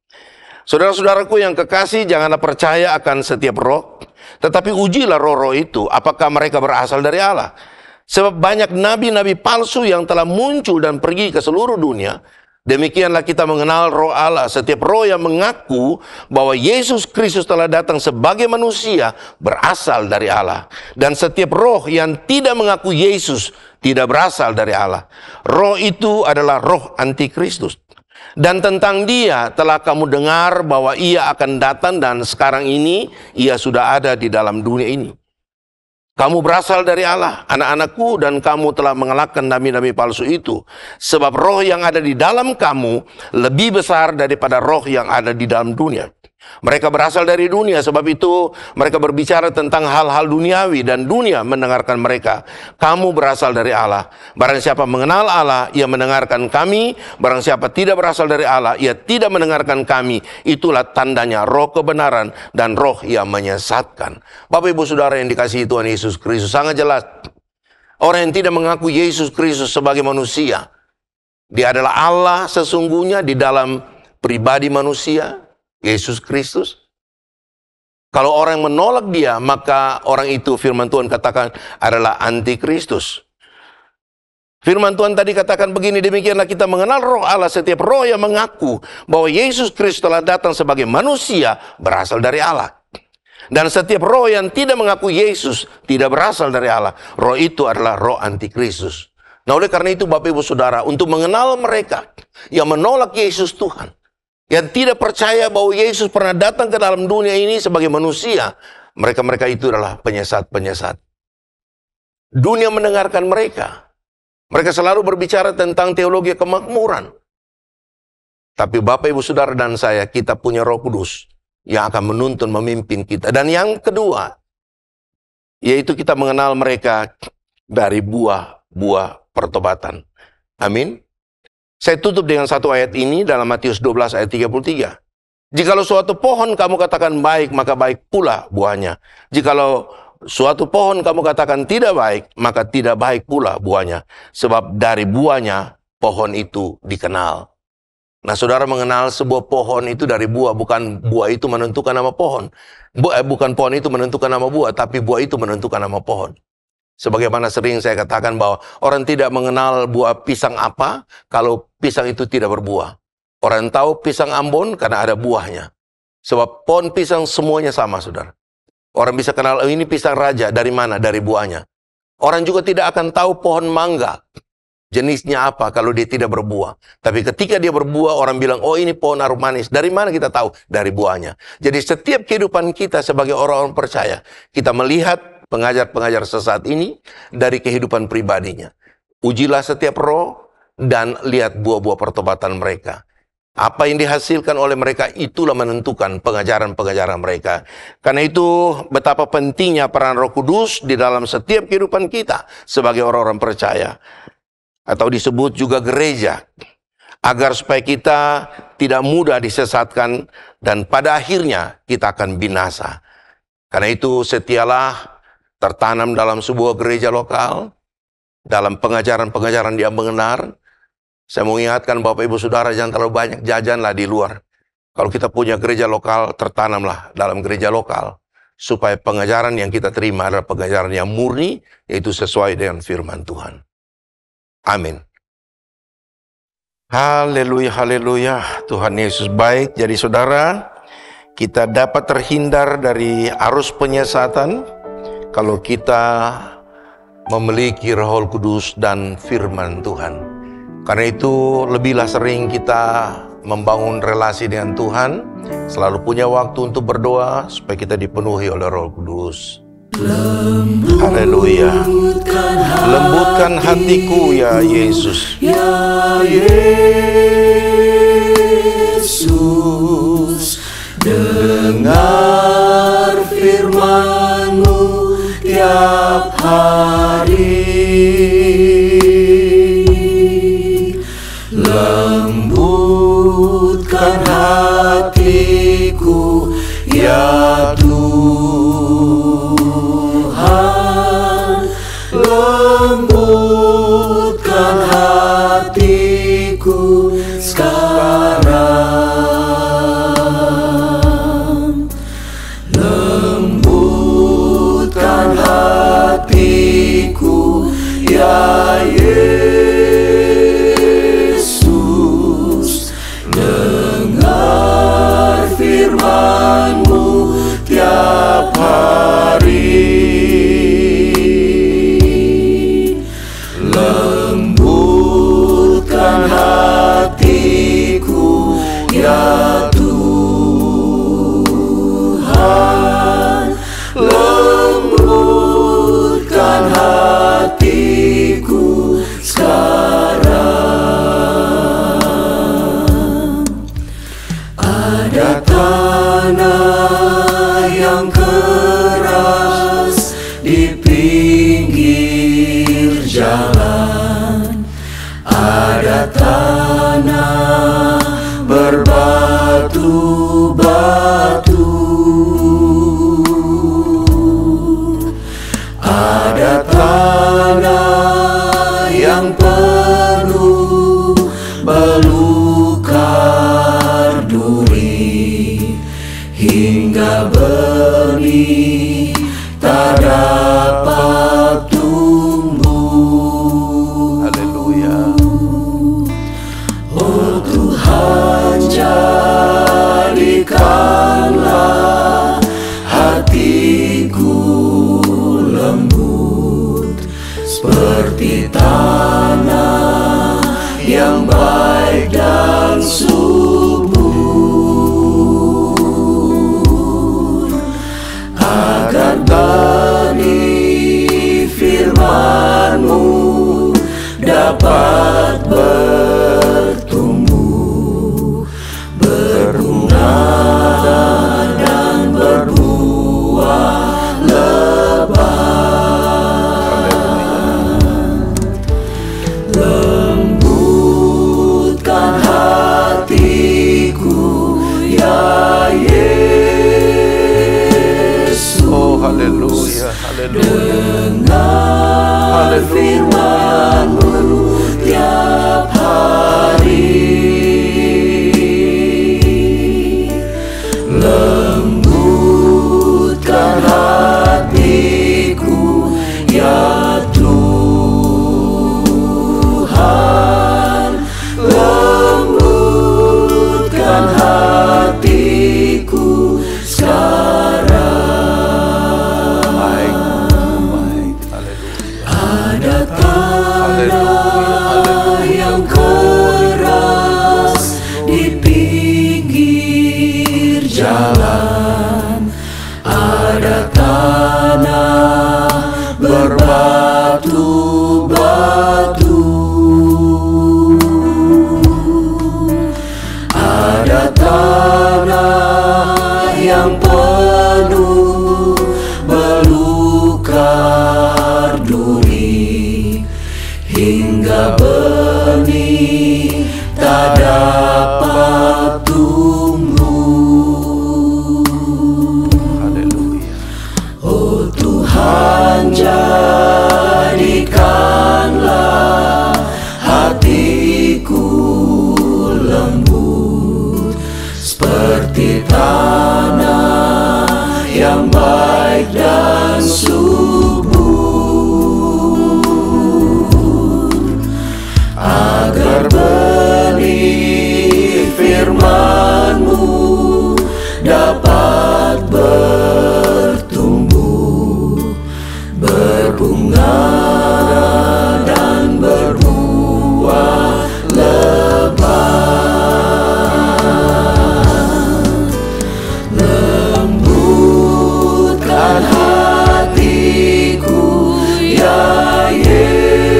Saudara-saudaraku yang kekasih, janganlah percaya akan setiap roh, tetapi ujilah roh-roh itu, apakah mereka berasal dari Allah. Sebab banyak nabi-nabi palsu yang telah muncul dan pergi ke seluruh dunia. Demikianlah kita mengenal roh Allah. Setiap roh yang mengaku bahwa Yesus Kristus telah datang sebagai manusia berasal dari Allah. Dan setiap roh yang tidak mengaku Yesus tidak berasal dari Allah. Roh itu adalah roh antikristus. Dan tentang dia telah kamu dengar bahwa ia akan datang dan sekarang ini ia sudah ada di dalam dunia ini. Kamu berasal dari Allah, anak-anakku, dan kamu telah mengalahkan nabi-nabi palsu itu. Sebab roh yang ada di dalam kamu lebih besar daripada roh yang ada di dalam dunia. Mereka berasal dari dunia, sebab itu mereka berbicara tentang hal-hal duniawi dan dunia mendengarkan mereka. Kamu berasal dari Allah. Barang siapa mengenal Allah, ia mendengarkan kami. Barang siapa tidak berasal dari Allah, ia tidak mendengarkan kami. Itulah tandanya roh kebenaran dan roh yang menyesatkan. Bapak Ibu Saudara yang dikasihi Tuhan Yesus Kristus, sangat jelas Orang yang tidak mengaku Yesus Kristus sebagai manusia, dia adalah Allah sesungguhnya di dalam pribadi manusia, Yesus Kristus. Kalau orang yang menolak dia, maka orang itu firman Tuhan katakan adalah antikristus. Firman Tuhan tadi katakan begini, demikianlah kita mengenal roh Allah. Setiap roh yang mengaku bahwa Yesus Kristus telah datang sebagai manusia berasal dari Allah. Dan setiap roh yang tidak mengaku Yesus tidak berasal dari Allah. Roh itu adalah roh antikristus. Nah, oleh karena itu Bapak Ibu Saudara, untuk mengenal mereka yang menolak Yesus Tuhan, yang tidak percaya bahwa Yesus pernah datang ke dalam dunia ini sebagai manusia, mereka-mereka itu adalah penyesat-penyesat. Dunia mendengarkan mereka. Mereka selalu berbicara tentang teologi kemakmuran. Tapi Bapak Ibu Saudara dan saya, kita punya Roh Kudus yang akan menuntun, memimpin kita. Dan yang kedua, yaitu kita mengenal mereka dari buah-buah pertobatan. Amin. Saya tutup dengan satu ayat ini dalam Matius 12 ayat 33. Jikalau suatu pohon kamu katakan baik, maka baik pula buahnya. Jikalau suatu pohon kamu katakan tidak baik, maka tidak baik pula buahnya. Sebab dari buahnya pohon itu dikenal. Nah, saudara mengenal sebuah pohon itu dari buah, bukan buah itu menentukan nama pohon. Bukan pohon itu menentukan nama buah, tapi buah itu menentukan nama pohon. Sebagaimana sering saya katakan bahwa orang tidak mengenal buah pisang apa kalau pisang itu tidak berbuah. Orang tahu pisang Ambon karena ada buahnya. Sebab pohon pisang semuanya sama, saudara. Orang bisa kenal, oh, ini pisang raja, dari mana? Dari buahnya. Orang juga tidak akan tahu pohon mangga jenisnya apa kalau dia tidak berbuah. Tapi ketika dia berbuah, orang bilang, oh ini pohon arum manis. Dari mana kita tahu? Dari buahnya. Jadi setiap kehidupan kita sebagai orang-orang percaya, kita melihat pengajar-pengajar sesat ini dari kehidupan pribadinya. Ujilah setiap roh dan lihat buah-buah pertobatan mereka. Apa yang dihasilkan oleh mereka itulah menentukan pengajaran-pengajaran mereka. Karena itu betapa pentingnya peran Roh Kudus di dalam setiap kehidupan kita sebagai orang-orang percaya. Atau disebut juga gereja, agar supaya kita tidak mudah disesatkan dan pada akhirnya kita akan binasa. Karena itu setialah tertanam dalam sebuah gereja lokal, dalam pengajaran-pengajaran yang benar. Saya mau ingatkan Bapak Ibu Saudara, jangan terlalu banyak jajanlah di luar. Kalau kita punya gereja lokal, tertanamlah dalam gereja lokal, supaya pengajaran yang kita terima adalah pengajaran yang murni, yaitu sesuai dengan firman Tuhan. Amin. Haleluya, haleluya. Tuhan Yesus baik. Jadi saudara, kita dapat terhindar dari arus penyesatan kalau kita memiliki Roh Kudus dan firman Tuhan. Karena itu lebihlah sering kita membangun relasi dengan Tuhan, selalu punya waktu untuk berdoa supaya kita dipenuhi oleh Roh Kudus. Haleluya. Lembutkan hatiku ya Yesus. Ya Yesus, dengar firman-Mu tiap hari. Lembutkan hatiku ya Tuhan, lembutkan hatiku sekarang. Lembutkan hatiku ya Yesus, dengar firman-Mu tiap hari. Lembutkan hatiku ya Tuhan, lembutkan hatiku sekarang. Ada tanah yang keras di pinggir jalan, ada tanah berbatu-batu, ada tanah hingga benih tak dapat tumbuh. Haleluya. Oh Tuhan, jadikanlah hatiku lembut seperti tanah yang baik dan subur, agar benih firman-Mu dapat bertumbuh, berbunga dan berbuah lebat. Lembutkan hatiku ya Yesus. Oh haleluya, haleluya. Dengar firman-Mu tiap hari. Lembutkan hatiku ya Tuhan. Lembutkan hatiku sekarang. Baik, baik, haleluya. Ada tanah yang keras di pinggir jalan, ada tanah berbatu-batu, ada tanah yang penuh belukar duri, hingga benih tak dapat tumbuh. Haleluya. Oh Tuhan, jadikanlah hatiku lembut seperti tanah yang baik dan subur, agar benih firman-Mu dapat bertumbuh, berbunga dan berbuah lebat. Lembutkan hatiku ya Yesus.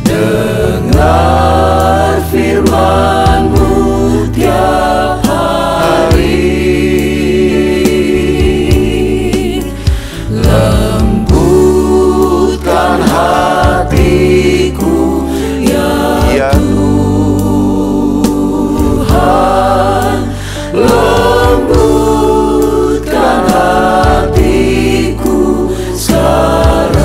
Dengar firman-Mu tiap hari. Lembutkan hatiku ya Tuhan. Lembutkan hatiku sekarang.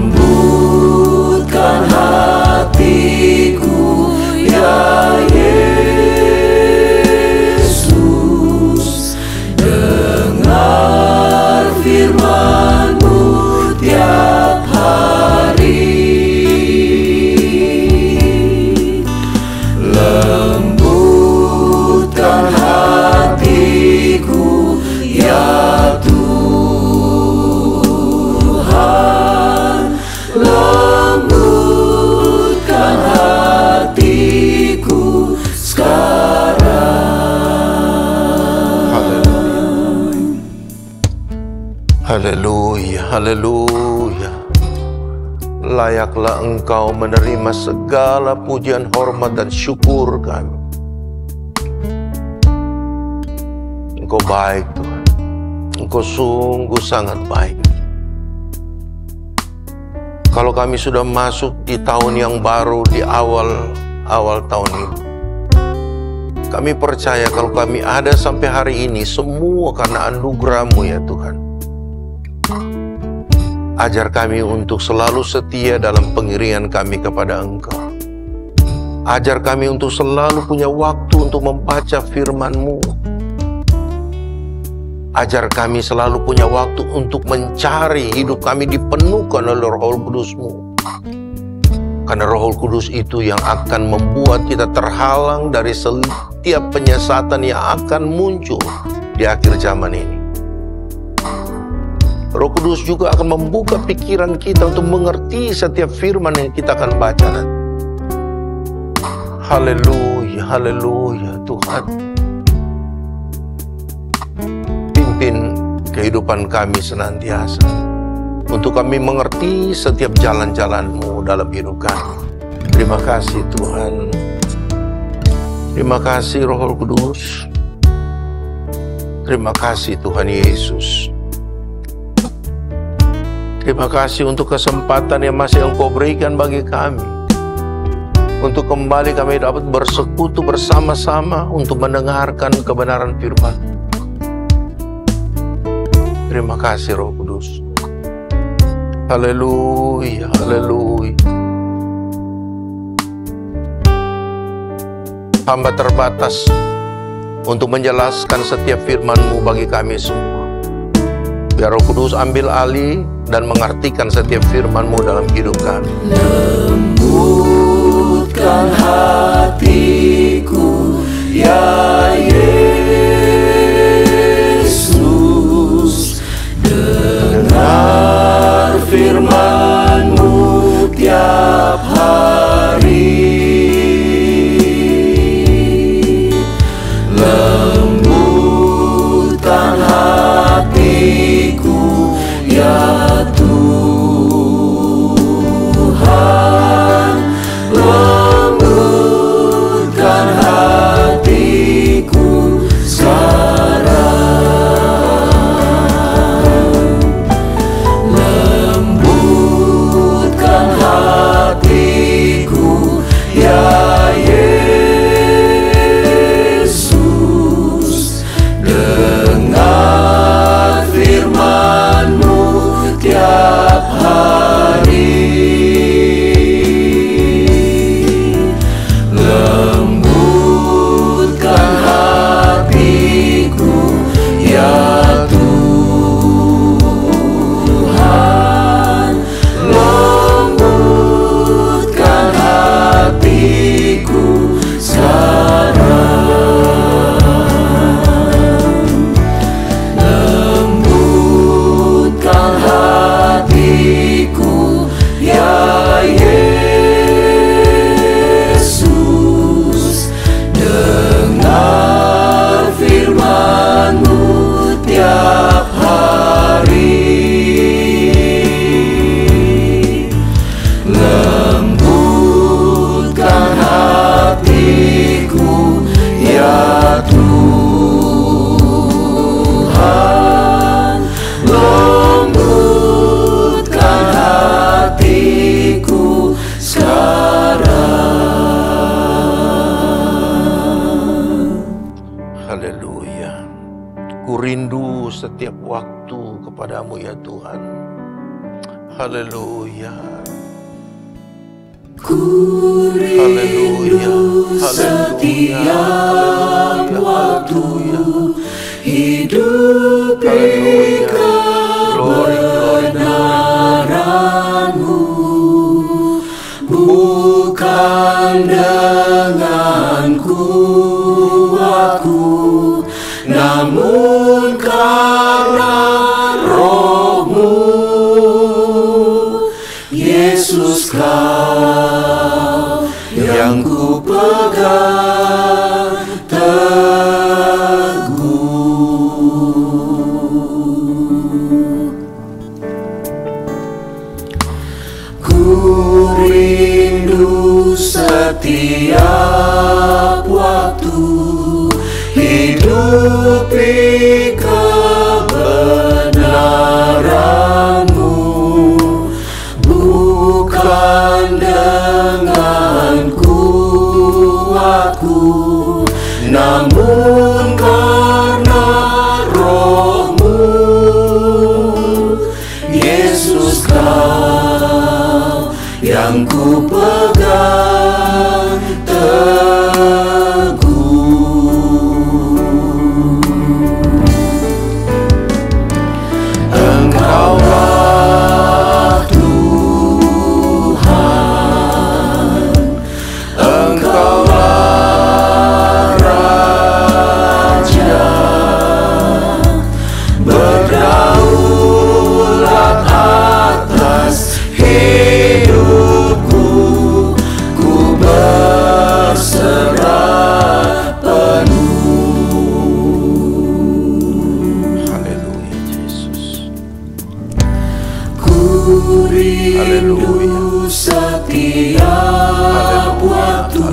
Lembutkan hatiku ya Yesus. Dengar firman-Mu tiap hari. Lembutkan hatiku ya Tuhan. Lembutkan hatiku sekarang. Haleluya, haleluya. Layaklah Engkau menerima segala pujian, hormat, dan syukur kami. Engkau baik Tuhan. Engkau sungguh sangat baik. Kalau kami sudah masuk di tahun yang baru, di awal tahun ini, kami percaya kalau kami ada sampai hari ini, semua karena anugerah-Mu ya Tuhan. Ajar kami untuk selalu setia dalam pengiringan kami kepada Engkau. Ajar kami untuk selalu punya waktu untuk membaca firman-Mu. Ajar kami selalu punya waktu untuk mencari hidup kami dipenuhkan oleh Roh Kudus-Mu. Karena Roh Kudus itu yang akan membuat kita terhalang dari setiap penyesatan yang akan muncul di akhir zaman ini. Roh Kudus juga akan membuka pikiran kita untuk mengerti setiap firman yang kita akan baca nanti. Haleluya, haleluya Tuhan. Pimpin kehidupan kami senantiasa, untuk kami mengerti setiap jalan-jalan-Mu dalam hidup kami. Terima kasih Tuhan. Terima kasih Roh Kudus. Terima kasih Tuhan Yesus. Terima kasih untuk kesempatan yang masih Engkau berikan bagi kami, untuk kembali kami dapat bersekutu bersama-sama untuk mendengarkan kebenaran firman. Terima kasih Roh Kudus. Haleluya, haleluya. Hamba terbatas untuk menjelaskan setiap firman-Mu bagi kami semua. Biar Roh Kudus ambil alih dan mengartikan setiap firman-Mu dalam hidup kami. Lembutkan hatiku, ya Yesus. Dengar firman-Mu tiap hari. Lembutkan hatiku, ya Tuhan. Lembutkan hatiku sekarang. Lembutkan hatiku, ya Yesus. Dengar firman-Mu tiap hari. Lembutkan hatiku, ya Tuhan. Lembutkan hatiku sekarang. Lembutkan hatiku, ya Yesus. Dengar firman-Mu tiap hari. Lembutkan hatiku, ya Tuhan. Lembutkan hatiku sekarang. Haleluya. Ku rindu setiap waktu kepadamu ya Tuhan. Haleluya. Ku rindu setiap waktu hidupi kebenaran-Mu, bukan dengan kuatku, namun karena Roh-Mu. Yesus, Kau yang ku pegang teguh. Ku rindu setiap waktu hidupi kebenaran-Mu, bukan dengan kuatku, namun karena Roh-Mu. Yesus, Kau yang ku pegang teguh. rindu setiap waktu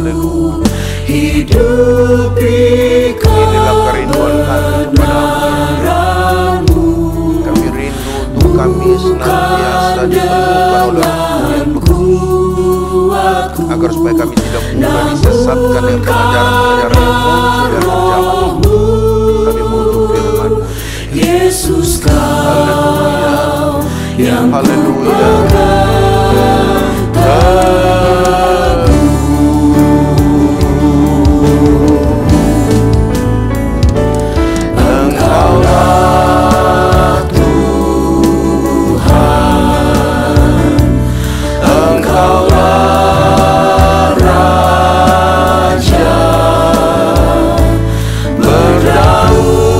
hidup di kebenaran-Mu. Kami rindu untuk kami senantiasa dipenuhkan oleh kuatku, agar supaya kami tidak mudah disesatkan dengan pengajaran-pengajaran yang muncul dari zaman. Kami butuh firman Yesus, Kau yang haleluya. Engkaulah Tuhan, Engkaulah Raja, berdaulat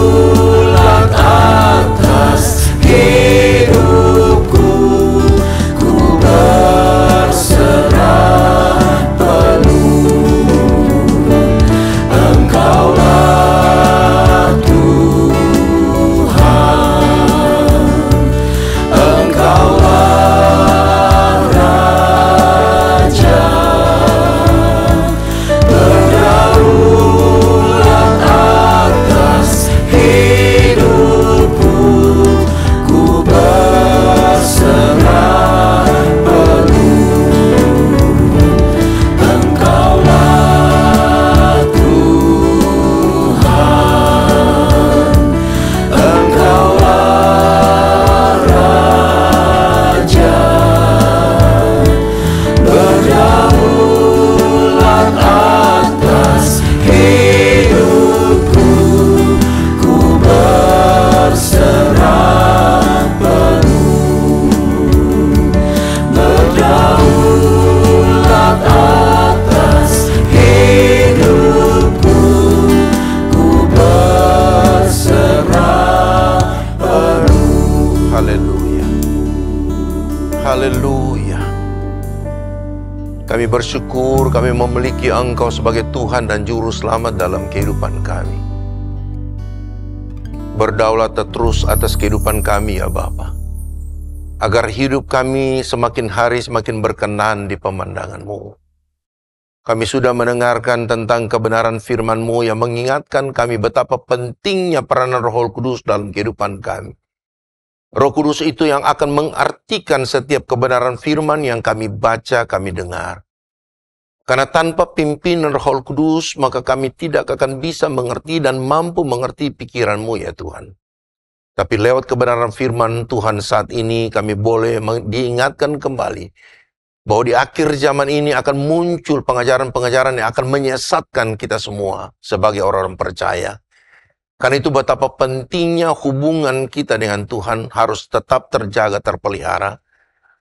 atas hidupku, ku berserah penuh. Engkaulah Tuhan, Engkaulah Raja, berdaulat atas hidupku, ku berserah penuh. Engkaulah Tuhan, Engkaulah Raja, berdaulat atas hidupku, ku berserah penuh. Berdaulat atas hidupku, ku berserah penuh. Haleluya. Haleluya. Kami bersyukur kami memiliki Engkau sebagai Tuhan dan Juru Selamat dalam kehidupan kami. Berdaulat terus atas kehidupan kami ya Bapa, agar hidup kami semakin hari semakin berkenan di pemandangan-Mu. Kami sudah mendengarkan tentang kebenaran firman-Mu yang mengingatkan kami betapa pentingnya peranan Roh Kudus dalam kehidupan kami. Roh Kudus itu yang akan mengartikan setiap kebenaran firman yang kami baca, kami dengar. Karena tanpa pimpinan Roh Kudus, maka kami tidak akan bisa mengerti dan mampu mengerti pikiran-Mu ya Tuhan. Tapi lewat kebenaran firman Tuhan saat ini, kami boleh diingatkan kembali bahwa di akhir zaman ini akan muncul pengajaran-pengajaran yang akan menyesatkan kita semua sebagai orang-orang percaya. Karena itu betapa pentingnya hubungan kita dengan Tuhan harus tetap terjaga, terpelihara.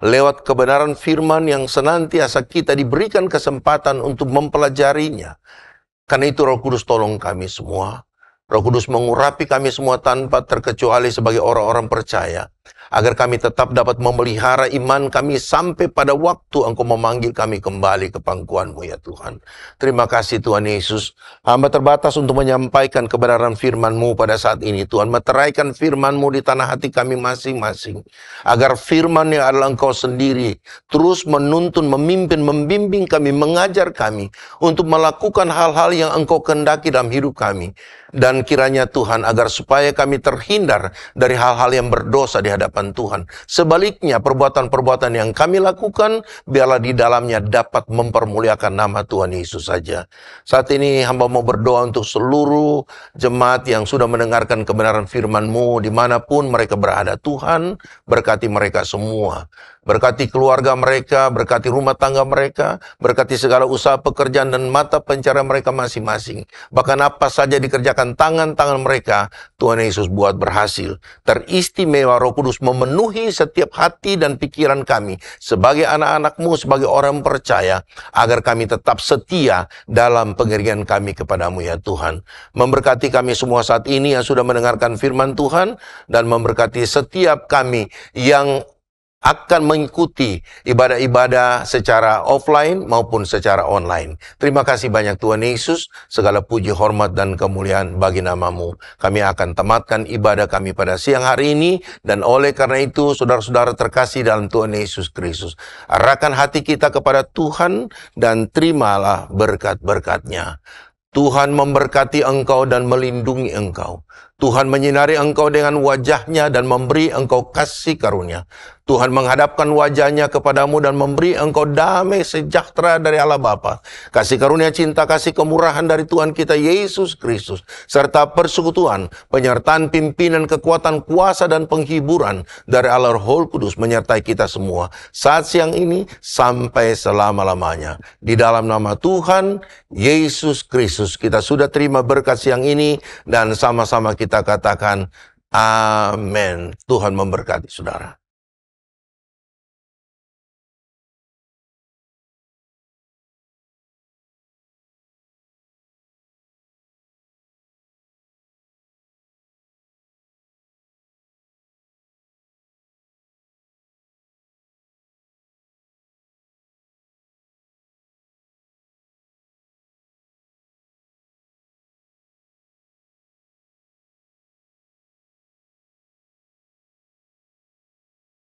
Lewat kebenaran firman yang senantiasa kita diberikan kesempatan untuk mempelajarinya. Karena itu Roh Kudus tolong kami semua. Roh Kudus mengurapi kami semua tanpa terkecuali sebagai orang-orang percaya. Agar kami tetap dapat memelihara iman kami sampai pada waktu Engkau memanggil kami kembali ke pangkuan-Mu ya Tuhan. Terima kasih Tuhan Yesus. Hamba terbatas untuk menyampaikan kebenaran firman-Mu pada saat ini. Tuhan, meteraikan firman-Mu di tanah hati kami masing-masing. Agar firman yang adalah Engkau sendiri terus menuntun, memimpin, membimbing kami, mengajar kami untuk melakukan hal-hal yang Engkau kehendaki dalam hidup kami. Dan kiranya Tuhan agar supaya kami terhindar dari hal-hal yang berdosa di hadapan Tuhan. Sebaliknya perbuatan-perbuatan yang kami lakukan biarlah di dalamnya dapat mempermuliakan nama Tuhan Yesus saja. Saat ini hamba mau berdoa untuk seluruh jemaat yang sudah mendengarkan kebenaran firman-Mu dimanapun mereka berada. Tuhan, berkati mereka semua. Berkati keluarga mereka, berkati rumah tangga mereka, berkati segala usaha pekerjaan dan mata pencarian mereka masing-masing. Bahkan apa saja dikerjakan tangan-tangan mereka, Tuhan Yesus buat berhasil. Teristimewa Roh Kudus memenuhi setiap hati dan pikiran kami sebagai anak-anak-Mu, sebagai orang percaya, agar kami tetap setia dalam pengirian kami kepadamu ya Tuhan. Memberkati kami semua saat ini yang sudah mendengarkan firman Tuhan, dan memberkati setiap kami yang akan mengikuti ibadah-ibadah secara offline maupun secara online. Terima kasih banyak Tuhan Yesus, segala puji, hormat, dan kemuliaan bagi nama-Mu. Kami akan tamatkan ibadah kami pada siang hari ini, dan oleh karena itu, saudara-saudara terkasih dalam Tuhan Yesus Kristus, arahkan hati kita kepada Tuhan dan terimalah berkat-berkat-Nya. Tuhan memberkati engkau dan melindungi engkau. Tuhan menyinari engkau dengan wajah-Nya dan memberi engkau kasih karunia. Tuhan menghadapkan wajah-Nya kepadamu dan memberi engkau damai sejahtera dari Allah Bapa. Kasih karunia cinta, kasih kemurahan dari Tuhan kita Yesus Kristus, serta persekutuan, penyertaan pimpinan, kekuatan, kuasa, dan penghiburan dari Allah Roh Kudus menyertai kita semua saat siang ini sampai selama-lamanya. Di dalam nama Tuhan Yesus Kristus kita sudah terima berkat siang ini, dan sama-sama kita katakan amin. Tuhan memberkati saudara.